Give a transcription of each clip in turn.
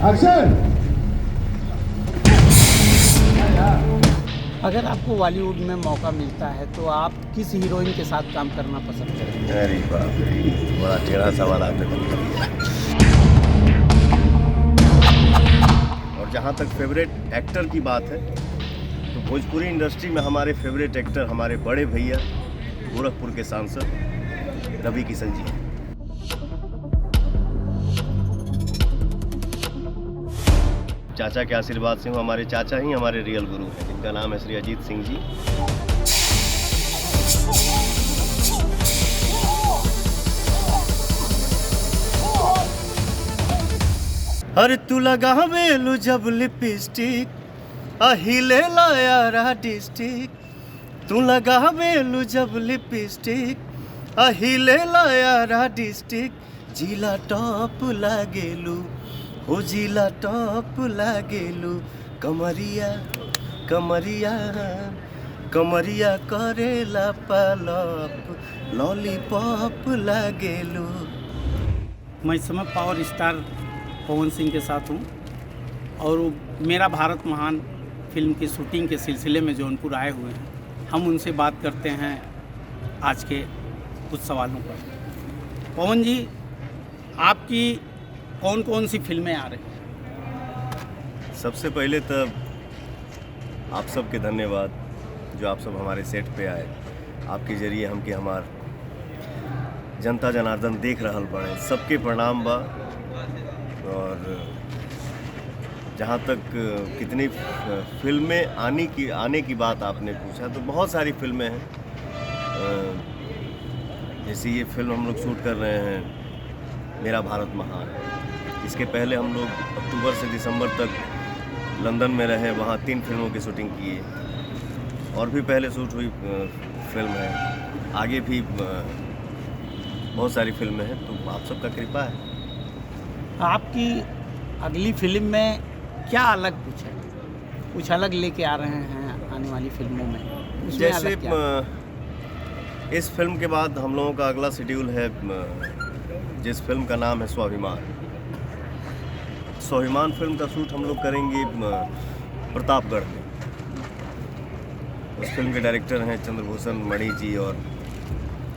Action. अगर आपको बॉलीवुड में मौका मिलता है तो आप किस हीरोइन के साथ काम करना पसंद करेंगे? अरे बाप रे, बड़ा टेढ़ा सवाल आपने पूछ लिया। और जहाँ तक फेवरेट एक्टर की बात है तो भोजपुरी इंडस्ट्री में हमारे फेवरेट एक्टर हमारे बड़े भैया गोरखपुर के सांसद रवि किशन जी हैं। चाचा के आशीर्वाद से वो हमारे चाचा ही हमारे रियल गुरु हैं, जिनका नाम है श्री अजीत सिंह जी। अरे तू लगावेलू जब लिपस्टिक अहिले लायारा डिस्ट्रिक्ट, तू लगावेलू जब लिपस्टिक अहिले लायारा डिस्ट्रिक्ट, जिला टॉप लागेलू हो जिला टॉप लागेलू, कमरिया कमरिया कमरिया करेला पालप, लॉलीपॉप लागेलू। मैं इस समय पावर स्टार पवन सिंह के साथ हूँ और वो मेरा भारत महान फिल्म की शूटिंग के सिलसिले में जौनपुर आए हुए हैं। हम उनसे बात करते हैं आज के कुछ सवालों पर। पवन जी, आपकी कौन कौन सी फिल्में आ रही हैं? सबसे पहले तो आप सबके धन्यवाद जो आप सब हमारे सेट पे आए। आपके जरिए हमके हमार जनता जनार्दन देख रहल बड़े, सबके प्रणाम बा। और जहाँ तक कितनी फिल्में आने की बात आपने पूछा तो बहुत सारी फिल्में हैं। जैसे ये फिल्म हम लोग शूट कर रहे हैं मेरा भारत महान। इसके पहले हम लोग अक्टूबर से दिसंबर तक लंदन में रहे, वहाँ 3 फिल्मों की शूटिंग किए। और भी पहले शूट हुई फिल्म है, आगे भी बहुत सारी फिल्में हैं, तो आप सबका कृपा है। आपकी अगली फिल्म में क्या अलग कुछ अलग लेके आ रहे हैं आने वाली फिल्मों में? उसमें जैसे अलग क्या? इस फिल्म के बाद हम लोगों का अगला शेड्यूल है जिस फिल्म का नाम है स्वाभिमान। स्वाभिमान फिल्म का शूट हम लोग करेंगे प्रतापगढ़ में। उस फिल्म के डायरेक्टर हैं चंद्रभूषण मणि जी और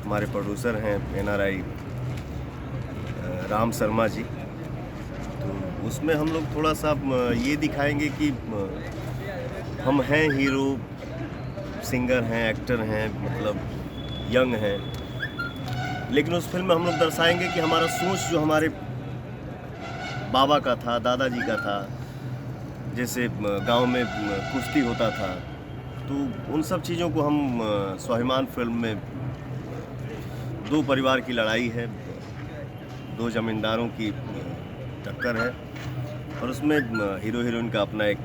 हमारे प्रोड्यूसर हैं NRI राम शर्मा जी। तो उसमें हम लोग थोड़ा सा ये दिखाएंगे कि हम हैं हीरो, सिंगर हैं, एक्टर हैं, मतलब यंग हैं, लेकिन उस फिल्म में हम लोग दर्शाएंगे कि हमारा सोच जो हमारे बाबा का था, दादाजी का था, जैसे गांव में कुश्ती होता था, तो उन सब चीज़ों को हम स्वाभिमान फिल्म में 2 परिवार की लड़ाई है, 2 जमींदारों की टक्कर है और उसमें हीरो हीरोइन का अपना एक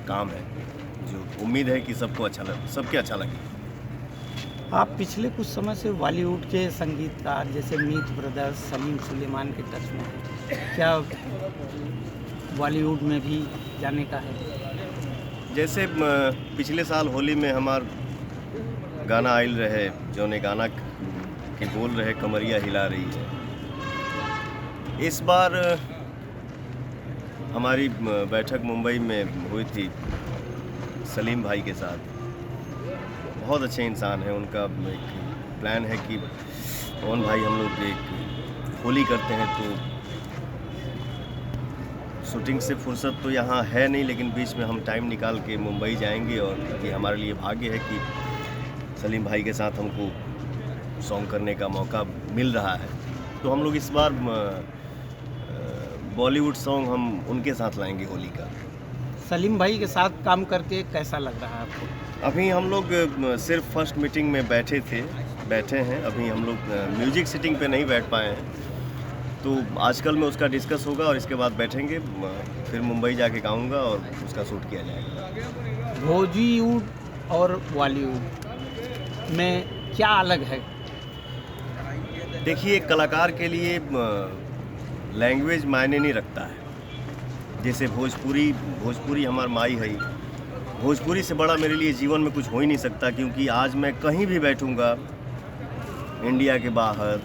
काम है जो उम्मीद है कि सबके अच्छा लगे। आप पिछले कुछ समय से बॉलीवुड के संगीतकार जैसे मीत ब्रदर्स, सलीम सुलेमान के टच में हैं। क्या बॉलीवुड में भी जाने का है? जैसे पिछले साल होली में हमार गाना आयल रहे, जो ने गाना के बोल रहे कमरिया हिला रही है। इस बार हमारी बैठक मुंबई में हुई थी सलीम भाई के साथ। बहुत अच्छे इंसान हैं, उनका एक प्लान है कि पवन भाई हम लोग एक होली करते हैं, तो शूटिंग से फुर्सत तो यहाँ है नहीं, लेकिन बीच में हम टाइम निकाल के मुंबई जाएंगे और ये हमारे लिए भाग्य है कि सलीम भाई के साथ हमको सॉन्ग करने का मौका मिल रहा है। तो हम लोग इस बार बॉलीवुड सॉन्ग हम उनके साथ लाएंगे होली का। सलीम भाई के साथ काम करके कैसा लग रहा है आपको? अभी हम लोग सिर्फ फर्स्ट मीटिंग में बैठे हैं। अभी हम लोग म्यूजिक सिटिंग पे नहीं बैठ पाए हैं, तो आजकल में उसका डिस्कस होगा और इसके बाद बैठेंगे, फिर मुंबई जाके गाऊंगा और उसका शूट किया जाएगा। बॉलीवुड और बॉलीवुड में क्या अलग है? देखिए, एक कलाकार के लिए लैंग्वेज मायने नहीं रखता है। जैसे भोजपुरी हमार माई है, भोजपुरी से बड़ा मेरे लिए जीवन में कुछ हो ही नहीं सकता, क्योंकि आज मैं कहीं भी बैठूंगा, इंडिया के बाहर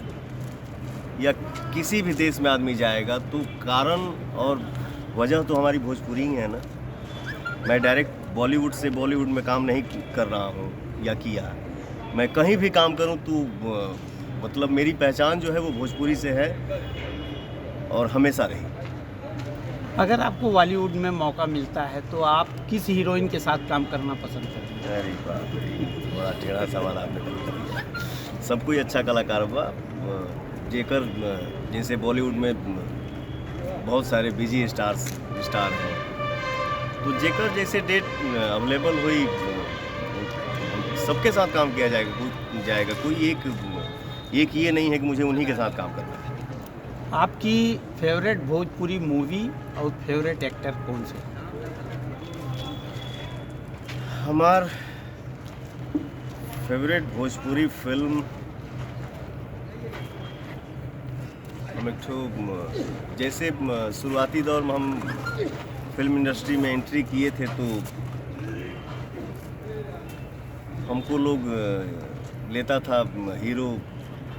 या किसी भी देश में आदमी जाएगा तो कारण और वजह तो हमारी भोजपुरी ही है ना। मैं डायरेक्ट बॉलीवुड से बॉलीवुड में काम नहीं कर रहा हूँ या किया। मैं कहीं भी काम करूँ तो मतलब मेरी पहचान जो है वो भोजपुरी से है और हमेशा रही। अगर आपको बॉलीवुड में मौका मिलता है तो आप किस हीरोइन के साथ काम करना पसंद करेंगे? अरे बाप रे, बड़ा टेढ़ा सवाल आपने कर दिया। सब कोई अच्छा कलाकार बा, जेकर जैसे बॉलीवुड में बहुत सारे बिजी स्टार हैं, तो जेकर जैसे डेट अवेलेबल हुई सबके साथ काम किया जाएगा। कोई एक ये नहीं है कि मुझे उन्हीं के साथ काम करना है। आपकी फेवरेट भोजपुरी मूवी और फेवरेट एक्टर कौन से? हमार फेवरेट भोजपुरी फिल्म, हम एक ठो जैसे शुरुआती दौर में हम फिल्म इंडस्ट्री में एंट्री किए थे तो हमको लोग लेता था हीरो,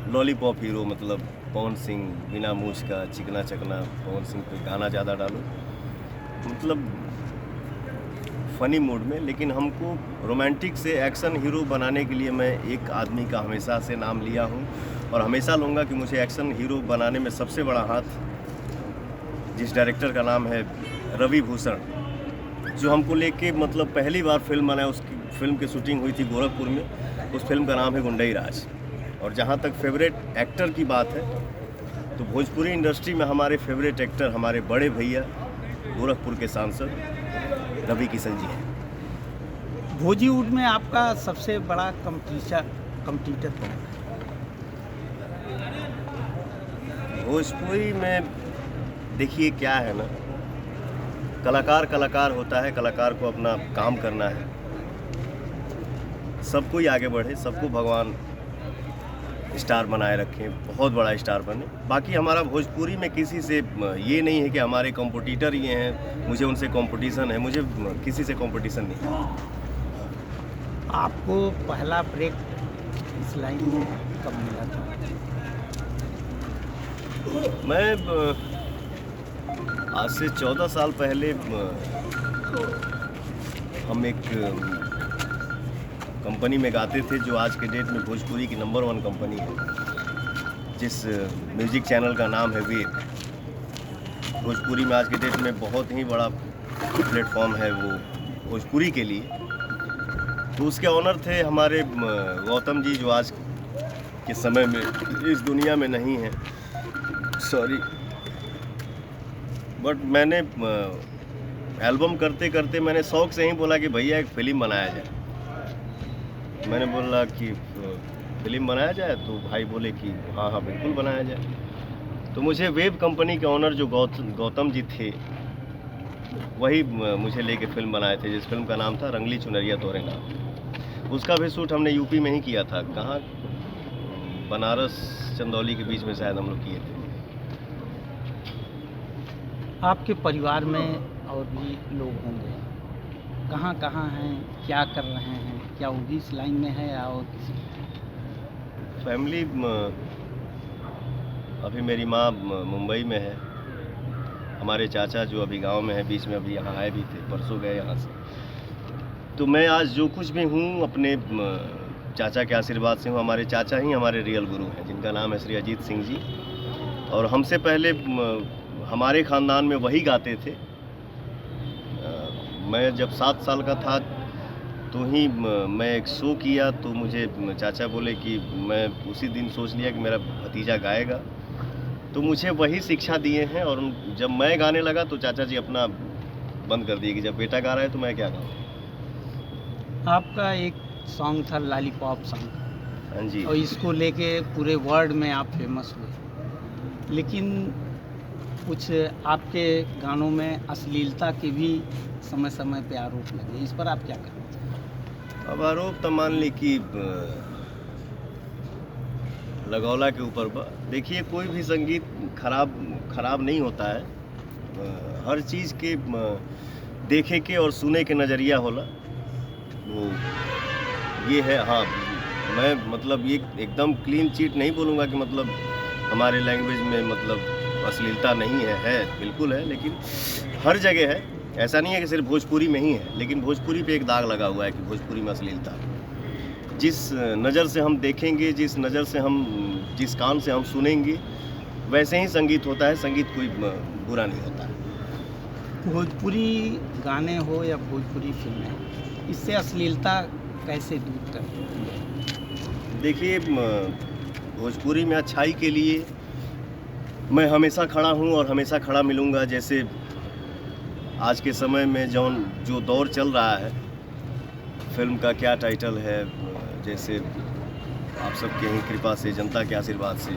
लॉलीपॉप हीरो, मतलब पवन सिंह, बिना मूछ का, चिकना चकना, पवन सिंह पे गाना ज़्यादा डालो, मतलब फ़नी मूड में। लेकिन हमको रोमांटिक से एक्शन हीरो बनाने के लिए मैं एक आदमी का हमेशा से नाम लिया हूँ और हमेशा लूँगा कि मुझे एक्शन हीरो बनाने में सबसे बड़ा हाथ जिस डायरेक्टर का नाम है रवि भूषण, जो हमको लेके मतलब पहली बार फिल्म बनाया, उसकी फिल्म की शूटिंग हुई थी गोरखपुर में। उस फिल्म का नाम है गुंडई राज। और जहाँ तक फेवरेट एक्टर की बात है तो भोजपुरी इंडस्ट्री में हमारे फेवरेट एक्टर हमारे बड़े भैया गोरखपुर के सांसद रवि किशन जी हैं। भोजीवुड में आपका सबसे बड़ा कंपटीटर कौन है? भोजपुरी में देखिए क्या है ना, कलाकार होता है, कलाकार को अपना काम करना है, सबको ही आगे बढ़े, सबको भगवान स्टार बनाए रखें, बहुत बड़ा स्टार बने। बाकी हमारा भोजपुरी में किसी से ये नहीं है कि हमारे कॉम्पिटिटर ये हैं, मुझे उनसे कंपटीशन है, मुझे किसी से कंपटीशन नहीं है। आपको पहला ब्रेक इस लाइन में कब मिला था? मैं आज से 14 साल पहले हम एक कंपनी में गाते थे जो आज के डेट में भोजपुरी की नंबर 1 कंपनी है, जिस म्यूजिक चैनल का नाम है वेद। भोजपुरी में आज के डेट में बहुत ही बड़ा प्लेटफॉर्म है वो भोजपुरी के लिए। तो उसके ऑनर थे हमारे गौतम जी, जो आज के समय में इस दुनिया में नहीं हैं, सॉरी। बट मैंने एल्बम करते करते मैंने शौक से ही बोला कि भैया एक फ़िल्म बनाया जाए। मैंने बोला कि फिल्म बनाया जाए, तो भाई बोले कि हाँ बिल्कुल बनाया जाए। तो मुझे वेब कंपनी के ऑनर जो गौतम जी थे, वही मुझे लेके फिल्म बनाए थे, जिस फिल्म का नाम था रंगली चुनरिया तोरे नाम। उसका भी शूट हमने यूपी में ही किया था, कहाँ, बनारस चंदौली के बीच में शायद हम लोग किए थे। आपके परिवार में और भी लोग होंगे, कहाँ कहाँ हैं, क्या कर रहे हैं, क्या वो भी इस लाइन में है या और किसी? फैमिली अभी मेरी माँ मुंबई में है, हमारे चाचा जो अभी गांव में है, बीच में अभी यहाँ आए भी थे, परसों गए यहाँ से। तो मैं आज जो कुछ भी हूँ अपने चाचा के आशीर्वाद से हूँ। हमारे चाचा ही हमारे रियल गुरु हैं, जिनका नाम है श्री अजीत सिंह जी, और हमसे पहले हमारे ख़ानदान में वही गाते थे। मैं जब 7 साल का था तो ही मैं एक शो किया, तो मुझे चाचा बोले कि मैं उसी दिन सोच लिया कि मेरा भतीजा गाएगा, तो मुझे वही शिक्षा दिए हैं। और जब मैं गाने लगा तो चाचा जी अपना बंद कर दिए कि जब बेटा गा रहा है तो मैं क्या गाऊँ। आपका एक सॉन्ग था लॉलीपॉप सॉन्ग, हाँ जी, और इसको लेके पूरे वर्ल्ड में आप फेमस हुए, लेकिन कुछ आपके गानों में अश्लीलता के भी समय समय पे आरोप लगे, इस पर आप क्या करें? अब आरोप तो मान ली कि लगौला के ऊपर देखिए, कोई भी संगीत खराब नहीं होता है। हर चीज़ के देखे के और सुने के नज़रिया होला, वो ये है। हाँ, मैं मतलब ये एकदम क्लीन चीट नहीं बोलूँगा कि मतलब हमारे लैंग्वेज में मतलब अश्लीलता नहीं है बिल्कुल है, लेकिन हर जगह है। ऐसा नहीं है कि सिर्फ भोजपुरी में ही है, लेकिन भोजपुरी पे एक दाग लगा हुआ है कि भोजपुरी में अश्लीलता। जिस नज़र से हम देखेंगे, जिस नज़र से हम, जिस कान से हम सुनेंगे, वैसे ही संगीत होता है। संगीत कोई बुरा नहीं होता है। भोजपुरी गाने हो या भोजपुरी फिल्में, इससे अश्लीलता कैसे दूर करें? देखिए, भोजपुरी में अच्छाई के लिए मैं हमेशा खड़ा हूँ और हमेशा खड़ा मिलूँगा। जैसे आज के समय में जो दौर चल रहा है, फिल्म का क्या टाइटल है, जैसे आप सबके ही कृपा से, जनता के आशीर्वाद से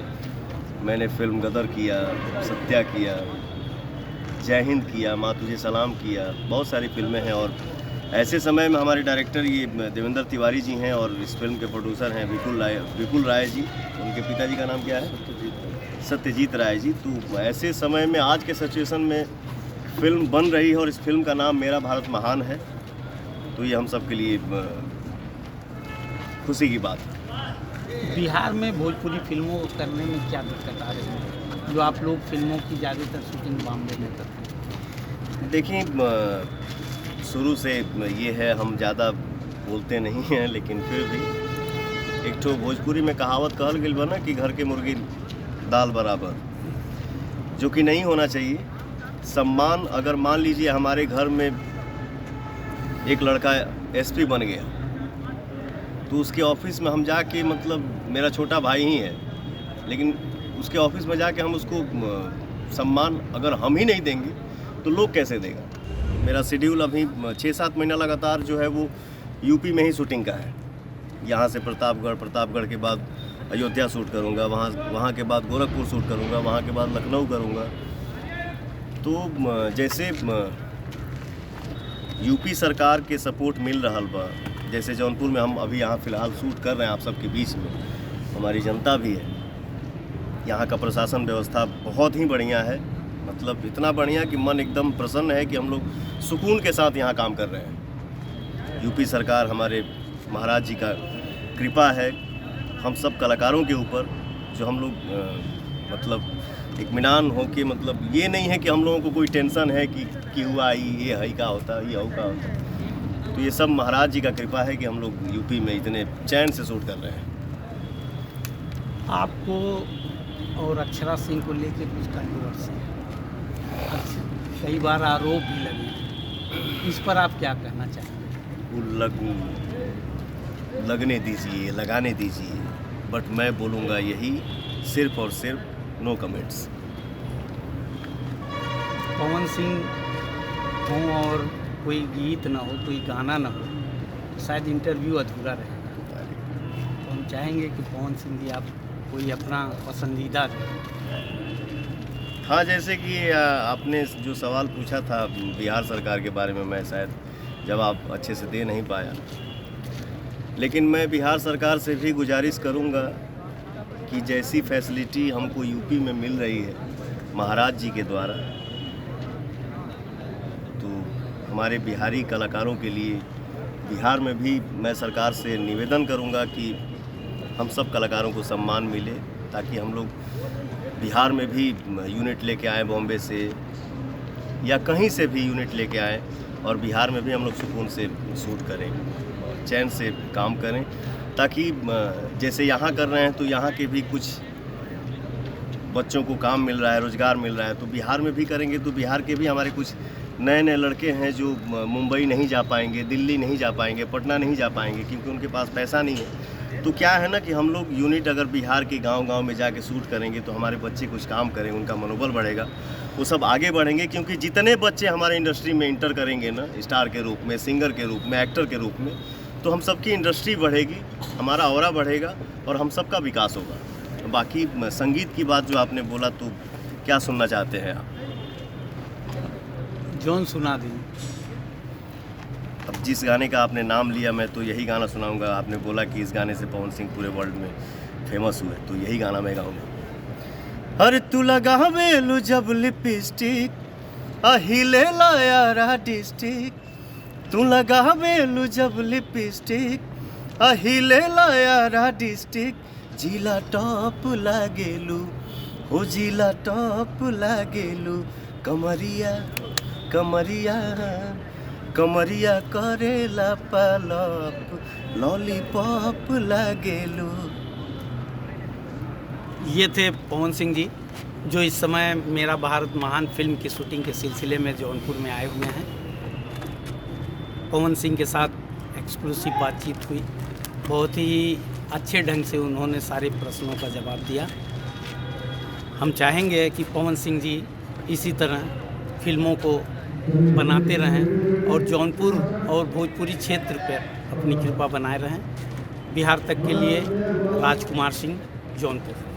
मैंने फिल्म गदर किया, सत्या किया, जय हिंद किया, माँ तुझे सलाम किया, बहुत सारी फिल्में हैं। और ऐसे समय में हमारे डायरेक्टर ये देवेंद्र तिवारी जी हैं और इस फिल्म के प्रोड्यूसर हैं विपुल राय जी। उनके पिताजी का नाम क्या है? सत्यजीत राय जी। तो ऐसे समय में, आज के सिचुएशन में फिल्म बन रही है और इस फिल्म का नाम मेरा भारत महान है, तो ये हम सब के लिए खुशी की बात है। बिहार में भोजपुरी फिल्मों को करने में क्या दिक्कत आ रही है, जो आप लोग फिल्मों की ज़्यादातर शूटिंग बॉम्बे में करते हैं? देखिए, शुरू से ये है, हम ज़्यादा बोलते नहीं हैं, लेकिन फिर भी एक ठो भोजपुरी में कहावत कहल गई बना कि घर के मुर्गी दाल बराबर, जो कि नहीं होना चाहिए। सम्मान, अगर मान लीजिए हमारे घर में एक लड़का एसपी बन गया, तो उसके ऑफिस में हम जाके, मतलब मेरा छोटा भाई ही है, लेकिन उसके ऑफिस में जाके हम उसको सम्मान अगर हम ही नहीं देंगे तो लोग कैसे देगा। मेरा शेड्यूल अभी 6-7 महीना लगातार जो है वो यूपी में ही शूटिंग का है। यहाँ से प्रतापगढ़ के बाद अयोध्या शूट करूँगा, वहाँ के बाद गोरखपुर शूट करूँगा, वहाँ के बाद लखनऊ करूँगा। तो जैसे यूपी सरकार के सपोर्ट मिल रहा बा, जैसे जौनपुर में हम अभी यहाँ फ़िलहाल शूट कर रहे हैं आप सबके बीच में, हमारी जनता भी है। यहाँ का प्रशासन व्यवस्था बहुत ही बढ़िया है, मतलब इतना बढ़िया कि मन एकदम प्रसन्न है कि हम लोग सुकून के साथ यहाँ काम कर रहे हैं। यूपी सरकार, हमारे महाराज जी का कृपा है हम सब कलाकारों के ऊपर, जो हम लोग मतलब इत्मीनान हो के, मतलब ये नहीं है कि हम लोगों को कोई टेंशन है कि हुआ ये है का होता, ये हो का होता। तो ये सब महाराज जी का कृपा है कि हम लोग यूपी में इतने चैन से शूट कर रहे हैं। आपको और अक्षरा सिंह को लेकर कुछ कंट्रोवर्सी है, कई बार आरोप भी लगे, इस पर आप क्या कहना चाहेंगे? लगने दीजिए, लगाने दीजिए, बट मैं बोलूँगा यही, सिर्फ और सिर्फ नो कमेंट्स। पवन सिंह हो और कोई गीत ना हो, कोई गाना ना हो, शायद इंटरव्यू अधूरा रहेगा। तो हम चाहेंगे कि पवन सिंह जी आप कोई अपना पसंदीदा दें। हाँ, जैसे कि आपने जो सवाल पूछा था बिहार सरकार के बारे में, मैं शायद जवाब अच्छे से दे नहीं पाया, लेकिन मैं बिहार सरकार से भी गुजारिश करूँगा कि जैसी फैसिलिटी हमको यूपी में मिल रही है महाराज जी के द्वारा, तो हमारे बिहारी कलाकारों के लिए बिहार में भी मैं सरकार से निवेदन करूँगा कि हम सब कलाकारों को सम्मान मिले, ताकि हम लोग बिहार में भी यूनिट लेके आए, बॉम्बे से या कहीं से भी यूनिट लेके आए, और बिहार में भी हम लोग सुकून से शूट करें, चैन से काम करें, ताकि जैसे यहाँ कर रहे हैं तो यहाँ के भी कुछ बच्चों को काम मिल रहा है, रोज़गार मिल रहा है, तो बिहार में भी करेंगे तो बिहार के भी हमारे कुछ नए लड़के हैं जो मुंबई नहीं जा पाएंगे, दिल्ली नहीं जा पाएंगे, पटना नहीं जा पाएंगे, क्योंकि उनके पास पैसा नहीं है। तो क्या है ना कि हम लोग यूनिट अगर बिहार के गांव-गांव में जाके शूट करेंगे तो हमारे बच्चे कुछ काम करें, उनका मनोबल बढ़ेगा, वो सब आगे बढ़ेंगे। क्योंकि जितने बच्चे हमारे इंडस्ट्री में इंटर करेंगे ना, स्टार के रूप में, सिंगर के रूप में, एक्टर के रूप में, तो हम सबकी इंडस्ट्री बढ़ेगी, हमारा ऑरा बढ़ेगा और हम सबका विकास होगा। बाकी संगीत की बात जो आपने बोला, तो क्या सुनना चाहते हैं आप? जौन सुना दी। अब जिस गाने का आपने नाम लिया, मैं तो यही गाना सुनाऊंगा। आपने बोला कि इस गाने से पवन सिंह पूरे वर्ल्ड में फेमस हुए, तो यही गाना मैं गाऊंगा। अरे तू लगावेलू जब लिपस्टिक, अहिले लाया डिस्ट्रिक्ट, तू लगावेलू जब लिपस्टिक, अहिले लाया डिस्ट्रिक्ट, जिला टॉप लागेलू, हो जिला टॉप लागेलू कमरिया कमरिया कमरिया करेला पालप लॉलीपॉप लागेलू। ये थे पवन सिंह जी, जो इस समय मेरा भारत महान फिल्म की शूटिंग के सिलसिले में जौनपुर में आए हुए हैं। पवन सिंह के साथ एक्सक्लूसिव बातचीत हुई, बहुत ही अच्छे ढंग से उन्होंने सारे प्रश्नों का जवाब दिया। हम चाहेंगे कि पवन सिंह जी इसी तरह फिल्मों को बनाते रहें और जौनपुर और भोजपुरी क्षेत्र पर अपनी कृपा बनाए रहें। बिहार तक के लिए राजकुमार सिंह, जौनपुर।